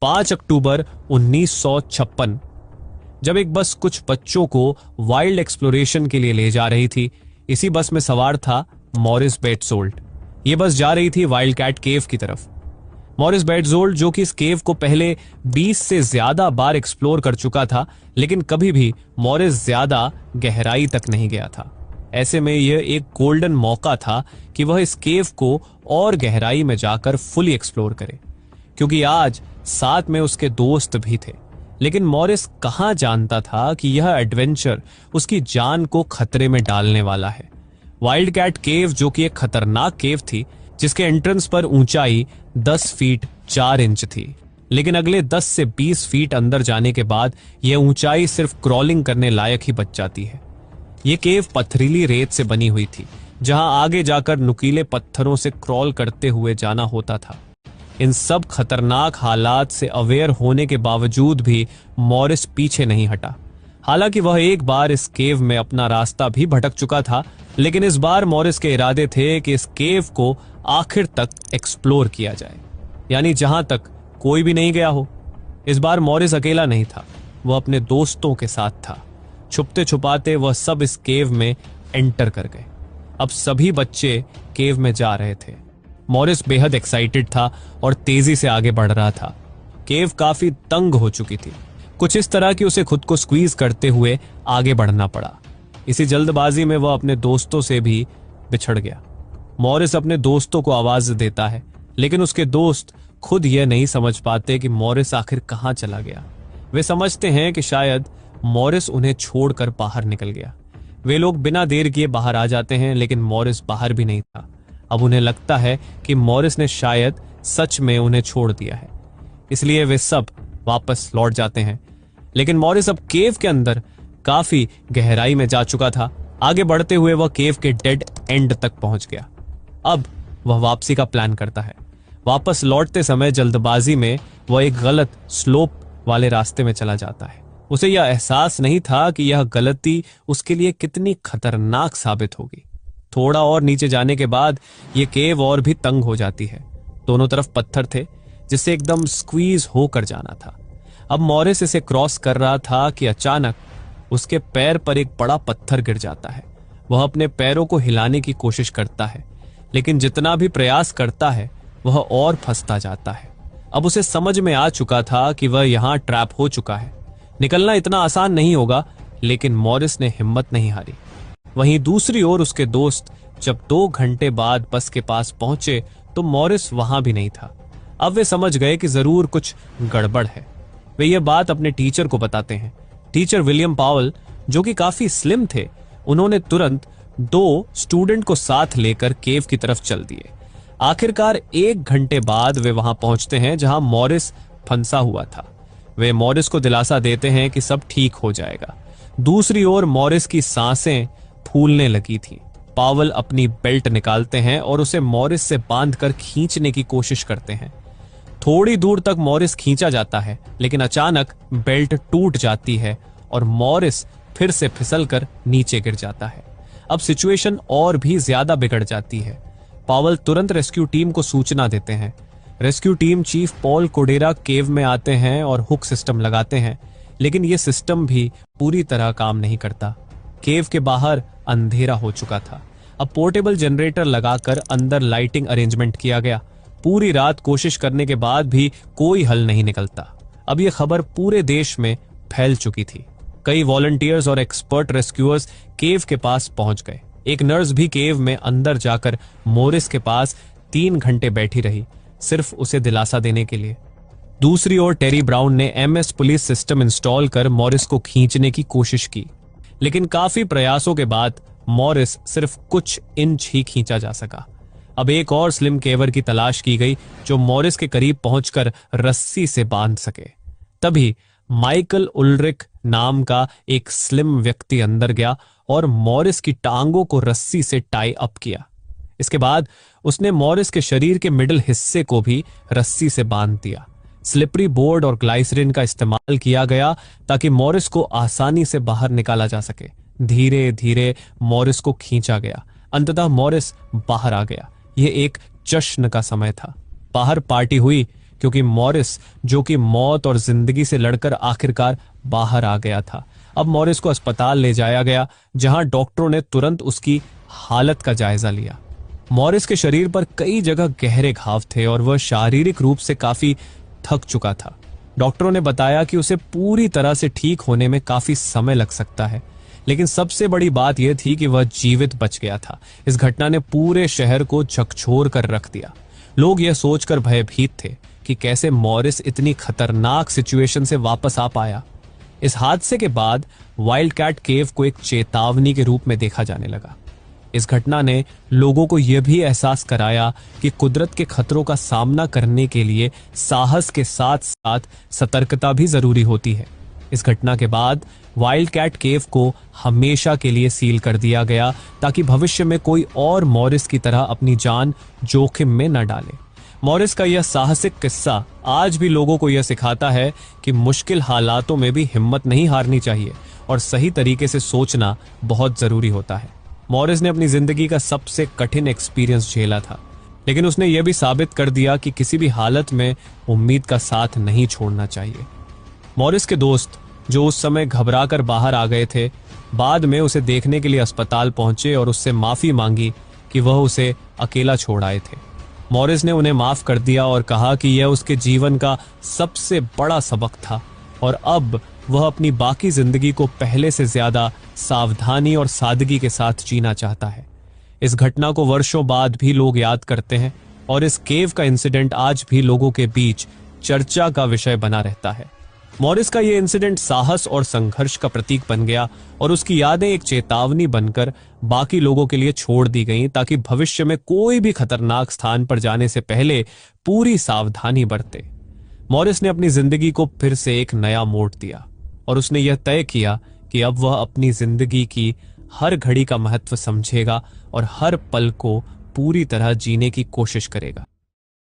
5 अक्टूबर 1956 जब एक बस कुछ बच्चों को वाइल्ड एक्सप्लोरेशन के लिए ले जा रही थी। इसी बस में सवार था मॉरिस बेटजोल्ट। ये बस जा रही थी वाइल्ड कैट केव की तरफ। मॉरिस बेटजोल्ट, जो कि इस केव को पहले 20 से ज्यादा बार एक्सप्लोर कर चुका था, लेकिन कभी भी मॉरिस ज्यादा गहराई तक नहीं गया था। ऐसे में यह एक गोल्डन मौका था कि वह इस केव को और गहराई में जाकर फुली एक्सप्लोर करे, क्योंकि आज साथ में उसके दोस्त भी थे। लेकिन मॉरिस कहां जानता था कि यह एडवेंचर उसकी जान को खतरे में डालने वाला है। वाइल्ड कैट केव, जो कि एक खतरनाक केव थी, जिसके एंट्रेंस पर ऊंचाई 10 फीट 4 इंच थी, लेकिन अगले 10 से 20 फीट अंदर जाने के बाद यह ऊंचाई सिर्फ क्रॉलिंग करने लायक ही बच जाती है। यह केव पथरीली रेत से बनी हुई थी, जहां आगे जाकर नुकीले पत्थरों से क्रॉल करते हुए जाना होता था। इन सब खतरनाक हालात से अवेयर होने के बावजूद भी मॉरिस पीछे नहीं हटा। हालांकि वह एक बार इस केव में अपना रास्ता भी भटक चुका था, लेकिन इस बार मॉरिस के इरादे थे कि इस केव को आखिर तक एक्सप्लोर किया जाए, यानी जहां तक कोई भी नहीं गया हो। इस बार मॉरिस अकेला नहीं था, वह अपने दोस्तों के साथ था। छुपते छुपाते वह सब इस केव में एंटर कर गए। अब सभी बच्चे केव में जा रहे थे। मॉरिस बेहद एक्साइटेड था और तेजी से आगे बढ़ रहा था। केव काफी तंग हो चुकी थी, कुछ इस तरह कि उसे खुद को स्क्वीज करते हुए आगे बढ़ना पड़ा। इसी जल्दबाजी में वह अपने दोस्तों से भी बिछड़ गया। मॉरिस अपने दोस्तों को आवाज देता है, लेकिन उसके दोस्त खुद यह नहीं समझ पाते कि मॉरिस आखिर कहां चला गया। वे समझते हैं कि शायद मॉरिस उन्हें छोड़कर बाहर निकल गया। वे लोग बिना देर किए बाहर आ जाते हैं, लेकिन मॉरिस बाहर भी नहीं था। अब उन्हें लगता है कि मॉरिस ने शायद सच में उन्हें छोड़ दिया है, इसलिए वे सब वापस लौट जाते हैं। लेकिन मॉरिस अब केव के अंदर काफी गहराई में जा चुका था। आगे बढ़ते हुए वह केव के डेड एंड तक पहुंच गया। अब वह वापसी का प्लान करता है। वापस लौटते समय जल्दबाजी में वह एक गलत स्लोप वाले रास्ते में चला जाता है। उसे यह एहसास नहीं था कि यह गलती उसके लिए कितनी खतरनाक साबित होगी। थोड़ा और नीचे जाने के बाद यह केव और भी तंग हो जाती है। दोनों तरफ पत्थर थे, जिससे एकदम स्क्वीज होकर जाना था। अब मॉरिस इसे क्रॉस कर रहा था कि अचानक उसके पैर पर एक बड़ा पत्थर गिर जाता है। वह अपने पैरों को हिलाने की कोशिश करता है, लेकिन जितना भी प्रयास करता है वह और फंसता जाता है। अब उसे समझ में आ चुका था कि वह यहां ट्रैप हो चुका है। निकलना इतना आसान नहीं होगा, लेकिन मॉरिस ने हिम्मत नहीं हारी। वहीं दूसरी ओर उसके दोस्त जब 2 घंटे बाद बस के पास पहुंचे तो मॉरिस वहां भी नहीं था। अब वे समझ गए कि जरूर कुछ गड़बड़ है। वे ये बात अपने टीचर को बताते हैं। टीचर विलियम पावल, जो कि काफी स्लिम थे, उन्होंने तुरंत 2 स्टूडेंट को साथ लेकर केव की तरफ चल दिए। आखिरकार 1 घंटे बाद वे वहां पहुंचते हैं जहां मॉरिस फंसा हुआ था। वे मॉरिस को दिलासा देते हैं कि सब ठीक हो जाएगा। दूसरी ओर मॉरिस की सांसें फूलने लगी थी। पावल अपनी बेल्ट निकालते हैं और उसे मॉरिस से बांधकर खींचने की कोशिश करते हैं। थोड़ी दूर तक मॉरिस खींचा जाता है, लेकिन अचानक बेल्ट टूट जाती है और मॉरिस फिर से फिसलकर नीचे गिर जाता है। अब सिचुएशन और भी ज्यादा बिगड़ जाती है। पावल तुरंत रेस्क्यू टीम को सूचना देते हैं। रेस्क्यू टीम चीफ पॉल कोडेरा केव में आते हैं और हुक सिस्टम लगाते हैं, लेकिन यह सिस्टम भी पूरी तरह काम नहीं करता। केव के बाहर अंधेरा हो चुका था। अब पोर्टेबल जनरेटर लगाकर अंदर लाइटिंग अरेंजमेंट किया गया। पूरी रात कोशिश करने के बाद भी कोई हल नहीं निकलता। अब यह खबर पूरे देश में फैल चुकी थी। कई वॉलंटियर्स और एक्सपर्ट रेस्क्यूअर्स केव के पास पहुंच गए। एक नर्स भी केव में अंदर जाकर मॉरिस के पास 3 घंटे बैठी रही, सिर्फ उसे दिलासा देने के लिए। दूसरी ओर टेरी ब्राउन ने एमएस पुलिस सिस्टम इंस्टॉल कर मॉरिस को खींचने की कोशिश की, लेकिन काफी प्रयासों के बाद मॉरिस सिर्फ कुछ इंच ही खींचा जा सका। अब एक और स्लिम केवर की तलाश की गई जो मॉरिस के करीब पहुंचकर रस्सी से बांध सके। तभी माइकल उल्रिक नाम का एक स्लिम व्यक्ति अंदर गया और मॉरिस की टांगों को रस्सी से टाई अप किया। इसके बाद उसने मॉरिस के शरीर के मिडिल हिस्से को भी रस्सी से बांध दिया। स्लिपरी बोर्ड और ग्लाइसरीन का इस्तेमाल किया गया ताकि मॉरिस को आसानी से बाहर निकाला जा सके। धीरे धीरे मॉरिस को खींचा गया। अंततः मॉरिस बाहर आ गया। यह एक जश्न का समय था। बाहर पार्टी हुई क्योंकि मॉरिस, जो कि मौत और जिंदगी से लड़कर आखिरकार बाहर आ गया था। अब मॉरिस को अस्पताल ले जाया गया, जहां डॉक्टरों ने तुरंत उसकी हालत का जायजा लिया। मॉरिस के शरीर पर कई जगह गहरे घाव थे और वह शारीरिक रूप से काफी थक चुका था। डॉक्टरों ने बताया कि उसे पूरी तरह से ठीक होने में काफी समय लग सकता है, लेकिन सबसे बड़ी बात यह थी कि वह जीवित बच गया था। इस घटना ने पूरे शहर को झकझोर कर रख दिया। लोग यह सोचकर भयभीत थे कि कैसे मॉरिस इतनी खतरनाक सिचुएशन से वापस आ पाया। इस हादसे के बाद वाइल्ड कैट केव को एक चेतावनी के रूप में देखा जाने लगा। इस घटना ने लोगों को यह भी एहसास कराया कि कुदरत के खतरों का सामना करने के लिए साहस के साथ साथ सतर्कता भी जरूरी होती है। इस घटना के बाद वाइल्ड कैट केव को हमेशा के लिए सील कर दिया गया, ताकि भविष्य में कोई और मॉरिस की तरह अपनी जान जोखिम में न डाले। मॉरिस का यह साहसिक किस्सा आज भी लोगों को यह सिखाता है कि मुश्किल हालातों में भी हिम्मत नहीं हारनी चाहिए और सही तरीके से सोचना बहुत जरूरी होता है। मॉरिस ने अपनी जिंदगी का सबसे कठिन एक्सपीरियंस झेला था, लेकिन उसने यह भी साबित कर दिया कि किसी भी हालत में उम्मीद का साथ नहीं छोड़ना चाहिए। मॉरिस के दोस्त, जो उस समय घबरा कर बाहर आ गए थे, बाद में उसे देखने के लिए अस्पताल पहुंचे और उससे माफी मांगी कि वह उसे अकेला छोड़ आए थे। मॉरिस ने उन्हें माफ कर दिया और कहा कि यह उसके जीवन का सबसे बड़ा सबक था और अब वह अपनी बाकी जिंदगी को पहले से ज्यादा सावधानी और सादगी के साथ जीना चाहता है। इस घटना को वर्षों बाद भी लोग याद करते हैं और इस केव का इंसिडेंट आज भी लोगों के बीच चर्चा का विषय बना रहता है। मॉरिस का यह इंसिडेंट साहस और संघर्ष का प्रतीक बन गया और उसकी यादें एक चेतावनी बनकर बाकी लोगों के लिए छोड़ दी गईं, ताकि भविष्य में कोई भी खतरनाक स्थान पर जाने से पहले पूरी सावधानी बरते। मॉरिस ने अपनी जिंदगी को फिर से एक नया मोड़ दिया और उसने यह तय किया कि अब वह अपनी जिंदगी की हर घड़ी का महत्व समझेगा और हर पल को पूरी तरह जीने की कोशिश करेगा।